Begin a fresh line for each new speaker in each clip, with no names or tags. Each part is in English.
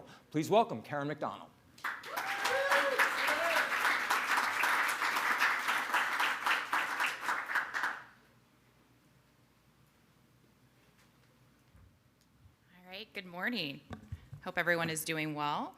Digital. Please welcome Karen Mcdonnell.
All right, good morning. Hope everyone is doing well.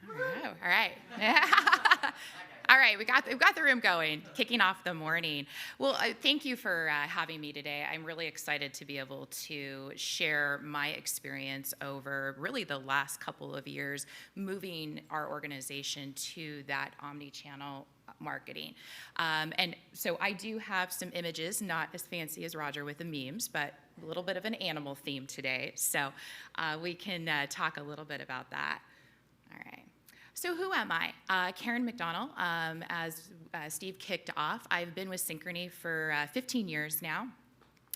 All right. All right, we've got the room going, kicking off the morning. Well, thank you for having me today. I'm really excited to be able to share my experience over really the last couple of years moving our organization to that omnichannel marketing. And so I do have some images, not as fancy as Roger with the memes, but a little bit of an animal theme today. So we can talk a little bit about that. All right. So who am I? Karen Mcdonnell. As Steve kicked off, I've been with Synchrony for 15 years now,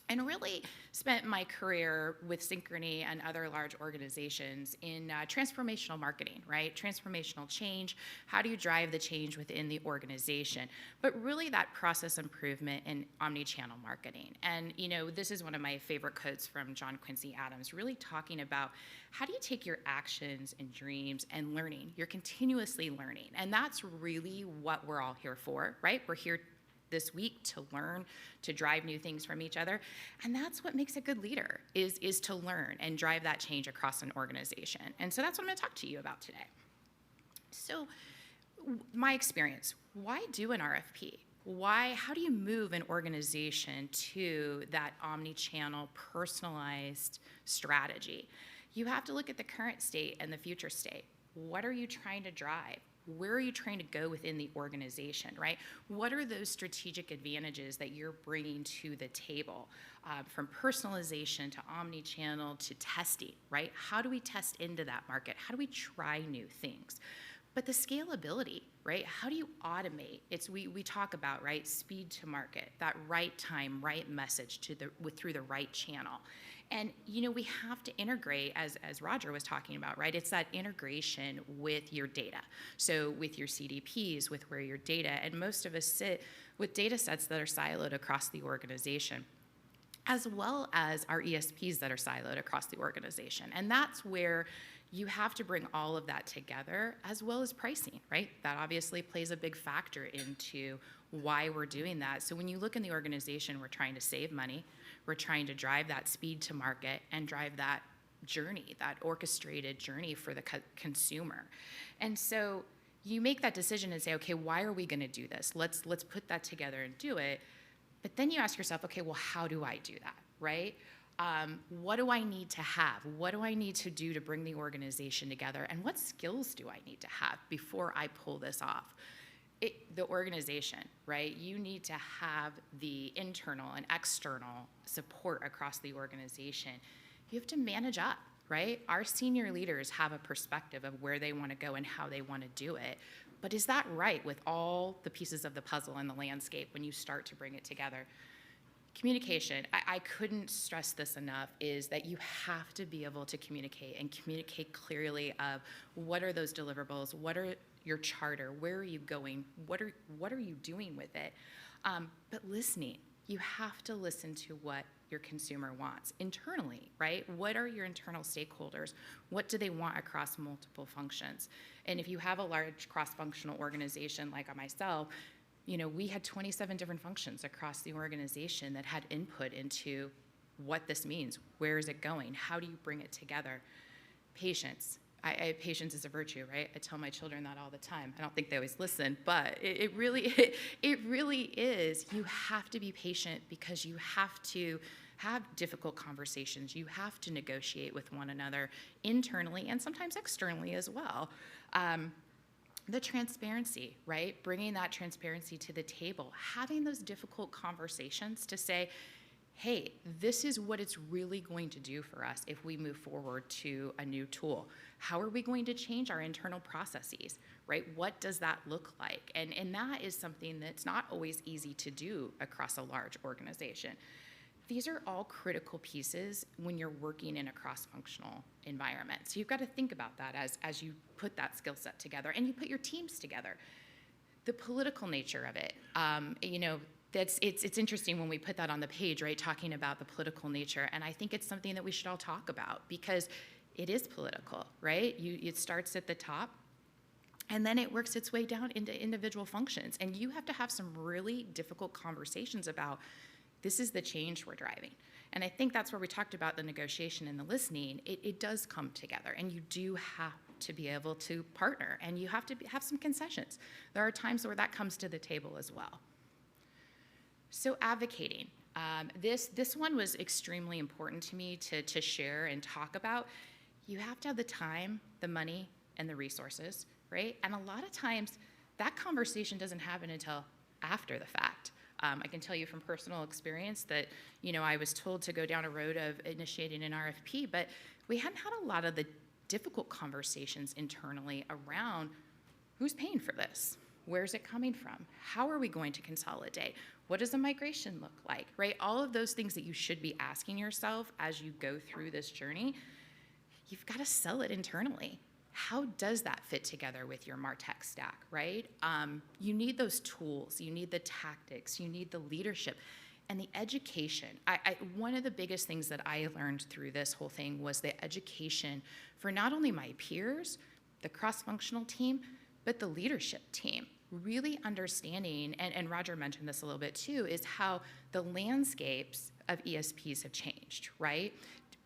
and really spent my career with Synchrony and other large organizations in transformational marketing, right? Transformational change. How do you drive the change within the organization? But really that process improvement in omnichannel marketing. And this is one of my favorite quotes from John Quincy Adams, really talking about how do you take your actions and dreams and learning? You're continuously learning. And that's really what we're all here for, right? We're here this week to learn, to drive new things from each other. And that's what makes a good leader, is to learn and drive that change across an organization. And so that's what I'm going to talk to you about today. So my experience, why do an RFP? How do you move an organization to that omni-channel personalized strategy? You have to look at the current state and the future state. What are you trying to drive? Where are you trying to go within the organization, right? What are those strategic advantages that you're bringing to the table? From personalization to omni-channel to testing, right? How do we test into that market? How do we try new things? But the scalability, right? How do you automate? We talk about, right, speed to market, that right time, right message through the right channel. And we have to integrate, as Roger was talking about, right? It's that integration with your data. So with your CDPs, with where your data, and most of us sit with data sets that are siloed across the organization, as well as our ESPs that are siloed across the organization. And that's where you have to bring all of that together, as well as pricing, right? That obviously plays a big factor into why we're doing that. So when you look in the organization, we're trying to save money, we're trying to drive that speed to market and drive that journey, that orchestrated journey for the consumer. And so you make that decision and say, okay, why are we going to do this? Let's put that together and do it. But then you ask yourself, okay, well, how do I do that, right? What do I need to have? What do I need to do to bring the organization together? And what skills do I need to have before I pull this off? The organization, right? You need to have the internal and external support across the organization. You have to manage up, right? Our senior leaders have a perspective of where they want to go and how they want to do it. But is that right with all the pieces of the puzzle and the landscape when you start to bring it together? Communication, I couldn't stress this enough, is that you have to be able to communicate and communicate clearly of what are those deliverables, what are your charter, where are you going, what are you doing with it? But listening, you have to listen to what your consumer wants internally, right? What are your internal stakeholders? What do they want across multiple functions? And if you have a large cross-functional organization like myself, we had 27 different functions across the organization that had input into what this means. Where is it going? How do you bring it together? Patience. Patience is a virtue, right? I tell my children that all the time. I don't think they always listen, but it really is. You have to be patient because you have to have difficult conversations. You have to negotiate with one another internally and sometimes externally as well. The transparency, right? Bringing that transparency to the table, having those difficult conversations to say, hey, this is what it's really going to do for us if we move forward to a new tool. How are we going to change our internal processes, right? What does that look like? And that is something that's not always easy to do across a large organization. These are all critical pieces when you're working in a cross-functional environment. So you've got to think about that as you put that skill set together and you put your teams together. The political nature of it, it's interesting when we put that on the page, right, talking about the political nature, and I think it's something that we should all talk about because It is political, right? It starts at the top, and then it works its way down into individual functions. And you have to have some really difficult conversations about, this is the change we're driving. And I think that's where we talked about the negotiation and the listening. It does come together, and you do have to be able to partner, and you have to have some concessions. There are times where that comes to the table as well. So advocating. This one was extremely important to me to share and talk about. You have to have the time, the money, and the resources, right? And a lot of times, that conversation doesn't happen until after the fact. I can tell you from personal experience that, I was told to go down a road of initiating an RFP, but we hadn't had a lot of the difficult conversations internally around who's paying for this? Where's it coming from? How are we going to consolidate? What does a migration look like, right? All of those things that you should be asking yourself as you go through this journey, you've got to sell it internally. How does that fit together with your MarTech stack, right? You need those tools, you need the tactics, you need the leadership, and the education. One of the biggest things that I learned through this whole thing was the education for not only my peers, the cross-functional team, but the leadership team. Really understanding, and Roger mentioned this a little bit too, is how the landscapes of ESPs have changed, right?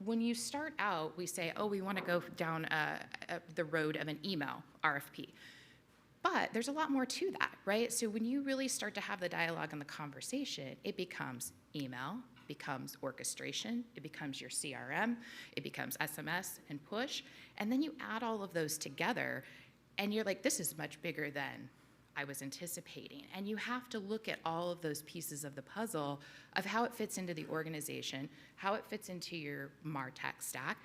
When you start out, we say, we want to go down the road of an email RFP. But there's a lot more to that, right? So when you really start to have the dialogue and the conversation, it becomes email, becomes orchestration, it becomes your CRM, it becomes SMS and push, and then you add all of those together, and you're like, this is much bigger than I was anticipating. And you have to look at all of those pieces of the puzzle of how it fits into the organization, how it fits into your MarTech stack,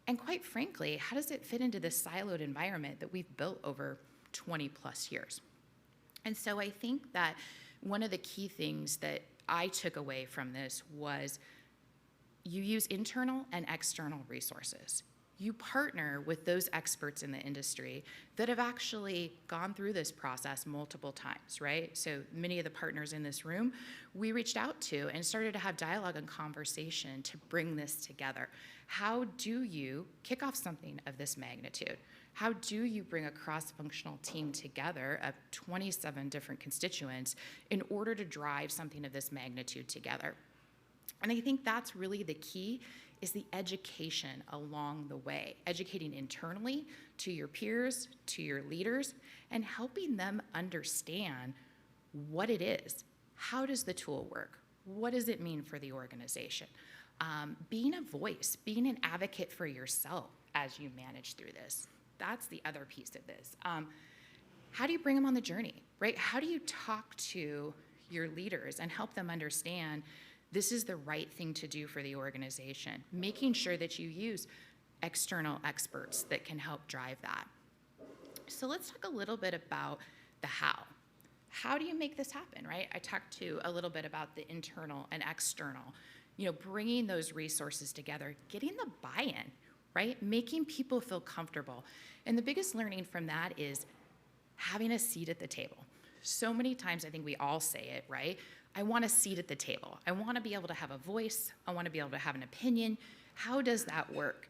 and quite frankly, how does it fit into this siloed environment that we've built over 20 plus years? And so I think that one of the key things that I took away from this was you use internal and external resources. You partner with those experts in the industry that have actually gone through this process multiple times, right? So many of the partners in this room, we reached out to and started to have dialogue and conversation to bring this together. How do you kick off something of this magnitude? How do you bring a cross-functional team together of 27 different constituents in order to drive something of this magnitude together? And I think that's really the key, is the education along the way, educating internally to your peers, to your leaders, and helping them understand what it is. How does the tool work? What does it mean for the organization? Being a voice, being an advocate for yourself as you manage through this. That's the other piece of this. How do you bring them on the journey, right? How do you talk to your leaders and help them understand this is the right thing to do for the organization, making sure that you use external experts that can help drive that. So let's talk a little bit about the how. How do you make this happen, right? I talked a little bit about the internal and external, bringing those resources together, getting the buy-in, right? Making people feel comfortable. And the biggest learning from that is having a seat at the table. So many times I think we all say it, right? I want a seat at the table. I want to be able to have a voice. I want to be able to have an opinion. How does that work?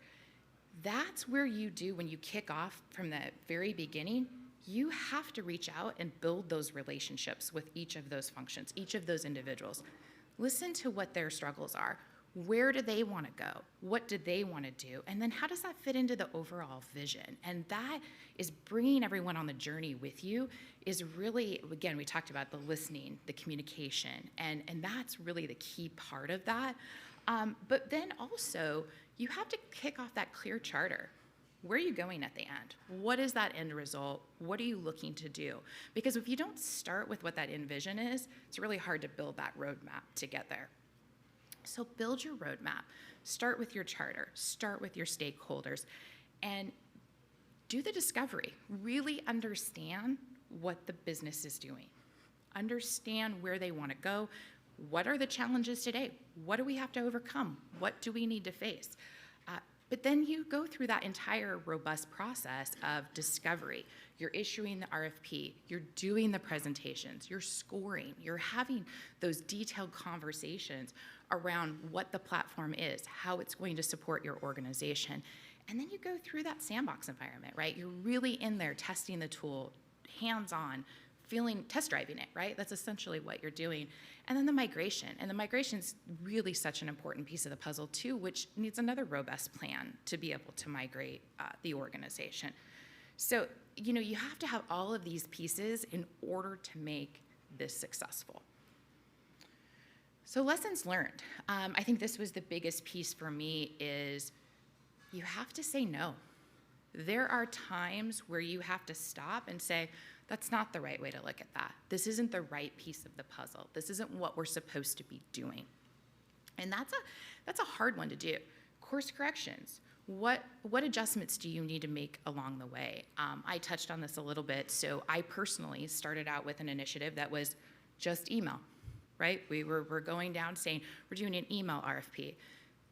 That's where you do, when you kick off from the very beginning, you have to reach out and build those relationships with each of those functions, each of those individuals. Listen to what their struggles are. Where do they want to go? What do they want to do? And then how does that fit into the overall vision? And that is bringing everyone on the journey with you, is really, again, we talked about the listening, the communication, and that's really the key part of that. But then also, you have to kick off that clear charter. Where are you going at the end? What is that end result? What are you looking to do? Because if you don't start with what that end vision is, it's really hard to build that roadmap to get there. So build your roadmap. Start with your charter. Start with your stakeholders. And do the discovery. Really understand what the business is doing. Understand where they want to go. What are the challenges today? What do we have to overcome? What do we need to face? But then you go through that entire robust process of discovery. You're issuing the RFP, you're doing the presentations, you're scoring, you're having those detailed conversations around what the platform is, how it's going to support your organization. And then you go through that sandbox environment, right? You're really in there testing the tool, hands-on, test driving it, right? That's essentially what you're doing. And then the migration. And the migration's really such an important piece of the puzzle too, which needs another robust plan to be able to migrate the organization. So, you have to have all of these pieces in order to make this successful. So lessons learned. I think this was the biggest piece for me is you have to say no. There are times where you have to stop and say, that's not the right way to look at that. This isn't the right piece of the puzzle. This isn't what we're supposed to be doing. And that's a hard one to do. Course corrections. What adjustments do you need to make along the way? I touched on this a little bit. So I personally started out with an initiative that was just email, right? We're going down saying we're doing an email RFP.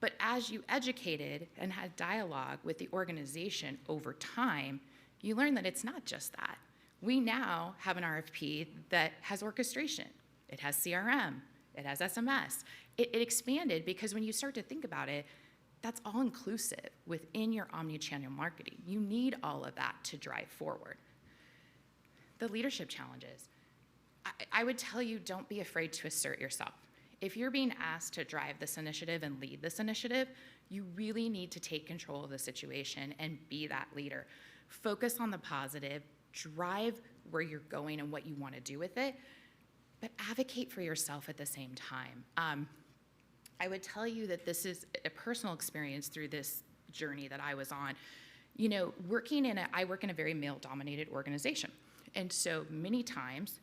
But as you educated and had dialogue with the organization over time, you learn that it's not just that. We now have an RFP that has orchestration. It has CRM. It has SMS. It expanded because when you start to think about it, that's all inclusive within your omnichannel marketing. You need all of that to drive forward. The leadership challenges. I would tell you, don't be afraid to assert yourself. If you're being asked to drive this initiative and lead this initiative, you really need to take control of the situation and be that leader. Focus on the positive, drive where you're going and what you want to do with it, but advocate for yourself at the same time. I would tell you that this is a personal experience through this journey that I was on. I work in a very male-dominated organization. And so many times,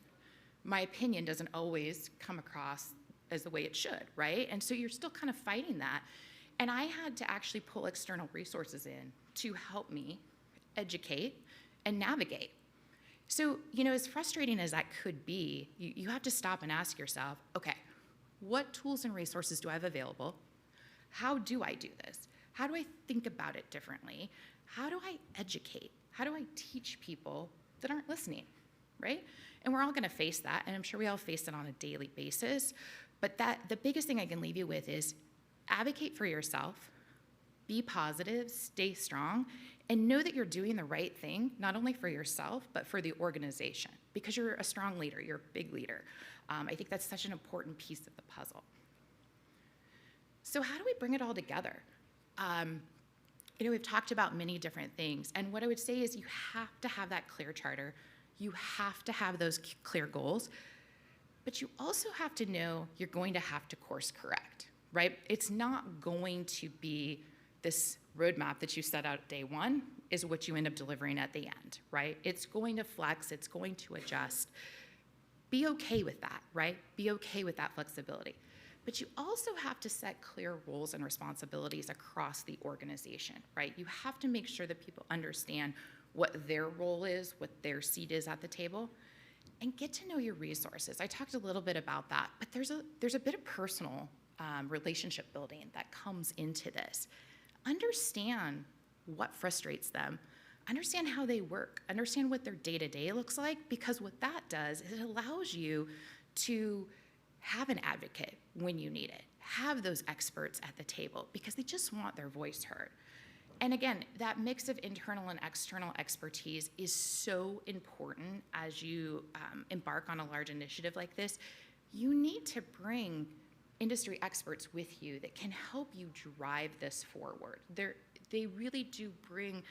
my opinion doesn't always come across as the way it should, right? And so you're still kind of fighting that. And I had to actually pull external resources in to help me educate and navigate. So, as frustrating as that could be, you have to stop and ask yourself, okay, what tools and resources do I have available? How do I do this? How do I think about it differently? How do I educate? How do I teach people that aren't listening, right? And we're all gonna face that, and I'm sure we all face it on a daily basis. But the biggest thing I can leave you with is advocate for yourself, be positive, stay strong, and know that you're doing the right thing, not only for yourself, but for the organization, because you're a strong leader, you're a big leader. I think that's such an important piece of the puzzle. So how do we bring it all together? We've talked about many different things, and what I would say is you have to have that clear charter, you have to have those clear goals, but you also have to know you're going to have to course correct, right? It's not going to be this roadmap that you set out day one is what you end up delivering at the end, right? It's going to flex, it's going to adjust. Be okay with that, right? Be okay with that flexibility. But you also have to set clear roles and responsibilities across the organization, right? You have to make sure that people understand what their role is, what their seat is at the table, and get to know your resources. I talked a little bit about that, but there's a bit of personal relationship building that comes into this. Understand what frustrates them. Understand how they work. Understand what their day-to-day looks like, because what that does is it allows you to have an advocate when you need it. Have those experts at the table because they just want their voice heard. And again, that mix of internal and external expertise is so important as you embark on a large initiative like this. You need to bring industry experts with you that can help you drive this forward. They really do bring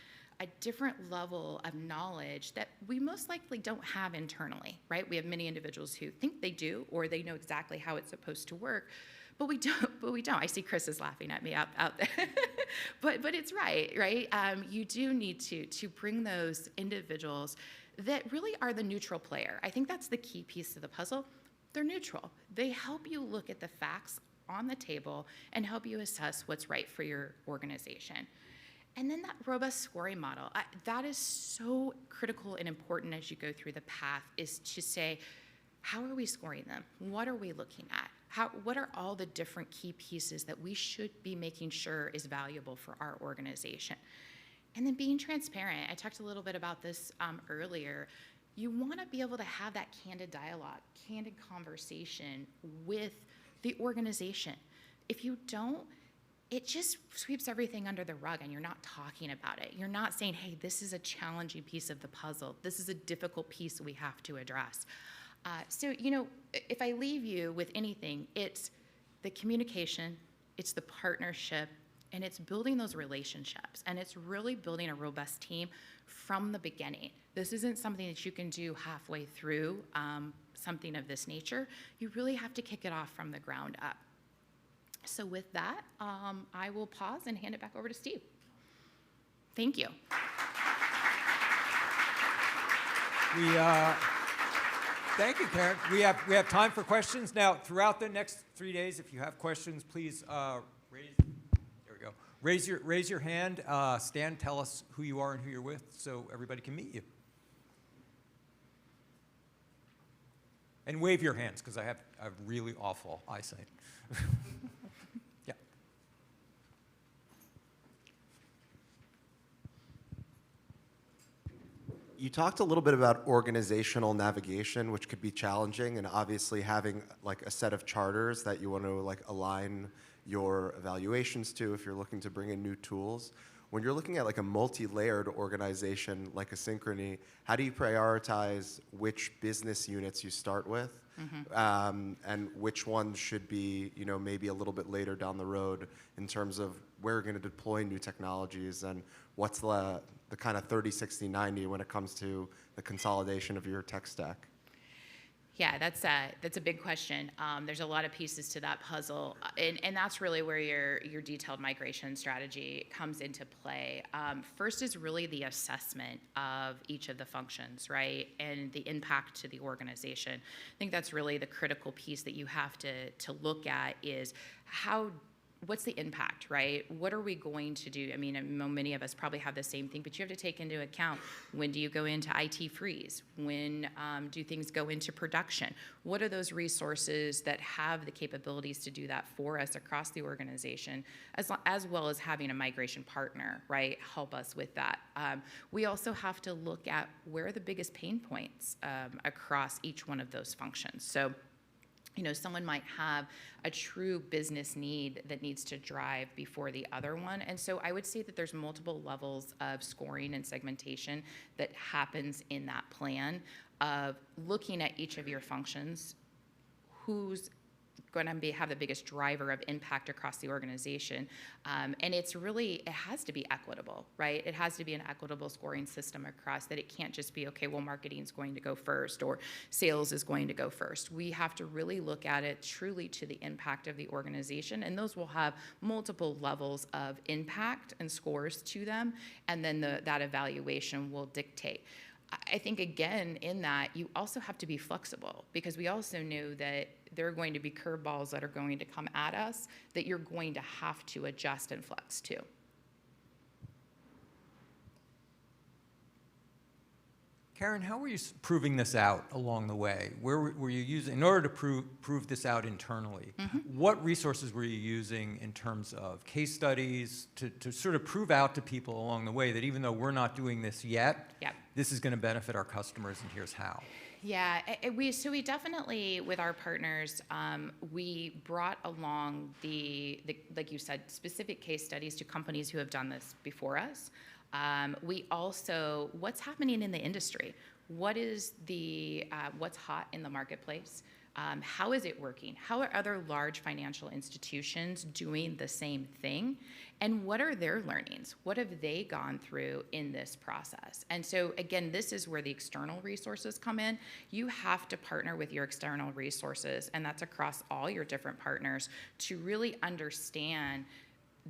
a different level of knowledge that we most likely don't have internally, right? We have many individuals who think they do, or they know exactly how it's supposed to work, but we don't. I see Chris is laughing at me out there. but it's right? You do need to bring those individuals that really are the neutral player. I think that's the key piece of the puzzle. They're neutral. They help you look at the facts on the table and help you assess what's right for your organization. And then that robust scoring model, that is so critical and important as you go through the path, is to say, how are we scoring them? What are we looking at? What are all the different key pieces that we should be making sure is valuable for our organization? And then being transparent. I talked a little bit about this earlier. You want to be able to have that candid dialogue, candid conversation with the organization. If you don't, it just sweeps everything under the rug and you're not talking about it. You're not saying, hey, this is a challenging piece of the puzzle. This is a difficult piece we have to address. So, if I leave you with anything, it's the communication, it's the partnership, and it's building those relationships. And it's really building a robust team from the beginning. This isn't something that you can do halfway through something of this nature. You really have to kick it off from the ground up. So with that, I will pause and hand it back over to Steve. Thank you.
Thank you, Karen. We have time for questions. Now, throughout the next 3 days, if you have questions, please raise your hand. Stand, tell us who you are and who you're with so everybody can meet you. And wave your hands, because I have really awful eyesight. Yeah.
You talked a little bit about organizational navigation, which could be challenging, and obviously having like a set of charters that you want to like align your evaluations to if you're looking to bring in new tools. When you're looking at like a multi-layered organization like a Synchrony, how do you prioritize which business units you start with, and which ones should be, maybe a little bit later down the road in terms of where you're going to deploy new technologies, and what's the kind of 30, 60, 90 when it comes to the consolidation of your tech stack?
Yeah, that's a big question. There's a lot of pieces to that puzzle, and that's really where your detailed migration strategy comes into play. First is really the assessment of each of the functions, right, and the impact to the organization. I think that's really the critical piece that you have to look at is what's the impact, right? What are we going to do? I mean, many of us probably have the same thing, but you have to take into account, when do you go into IT freeze? When do things go into production? What are those resources that have the capabilities to do that for us across the organization, as well as having a migration partner, right, help us with that. We also have to look at where are the biggest pain points across each one of those functions. So, someone might have a true business need that needs to drive before the other one. And so I would say that there's multiple levels of scoring and segmentation that happens in that plan of looking at each of your functions, who's going to have the biggest driver of impact across the organization. And it has to be equitable, right? It has to be an equitable scoring system across, that it can't just be, okay, well, marketing is going to go first or sales is going to go first. We have to really look at it truly to the impact of the organization, and those will have multiple levels of impact and scores to them, and then that evaluation will dictate. I think, again, in that, you also have to be flexible, because we also know that there are going to be curveballs that are going to come at us that you're going to have to adjust and flex to.
Karen, how were you proving this out along the way? Where were you using, in order to prove this out internally, what resources were you using in terms of case studies to sort of prove out to people along the way that even though we're not doing this yet, this is going to benefit our customers, and here's how?
Yeah, we definitely, with our partners, we brought along the like you said, specific case studies to companies who have done this before us. We also, what's happening in the industry? What is what's hot in the marketplace? How is it working? How are other large financial institutions doing the same thing? And what are their learnings? What have they gone through in this process? And so, again, this is where the external resources come in. You have to partner with your external resources, and that's across all your different partners, to really understand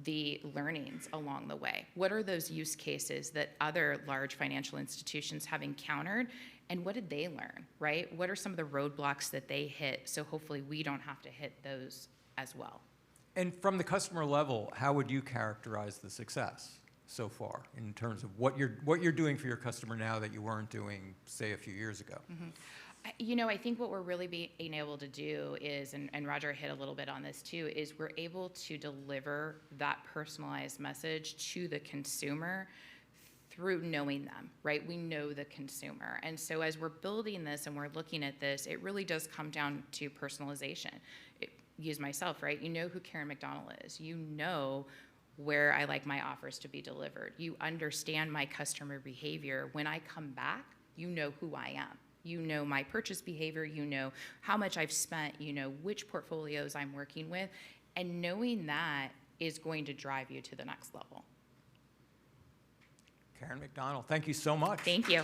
the learnings along the way. What are those use cases that other large financial institutions have encountered, and what did they learn, right? What are some of the roadblocks that they hit, so hopefully we don't have to hit those as well?
And from the customer level, how would you characterize the success so far in terms of what you're doing for your customer now that you weren't doing, say, a few years ago?
I think what we're really being able to do is, and Roger hit a little bit on this too, is we're able to deliver that personalized message to the consumer through knowing them, right? We know the consumer. And so as we're building this and we're looking at this, it really does come down to personalization. use myself, right? You know who Karen Mcdonnell is. You know where I like my offers to be delivered. You understand my customer behavior. When I come back, you know who I am. You know my purchase behavior. You know how much I've spent. You know which portfolios I'm working with. And knowing that is going to drive you to the next level.
Karen Mcdonnell, thank you so much.
Thank you.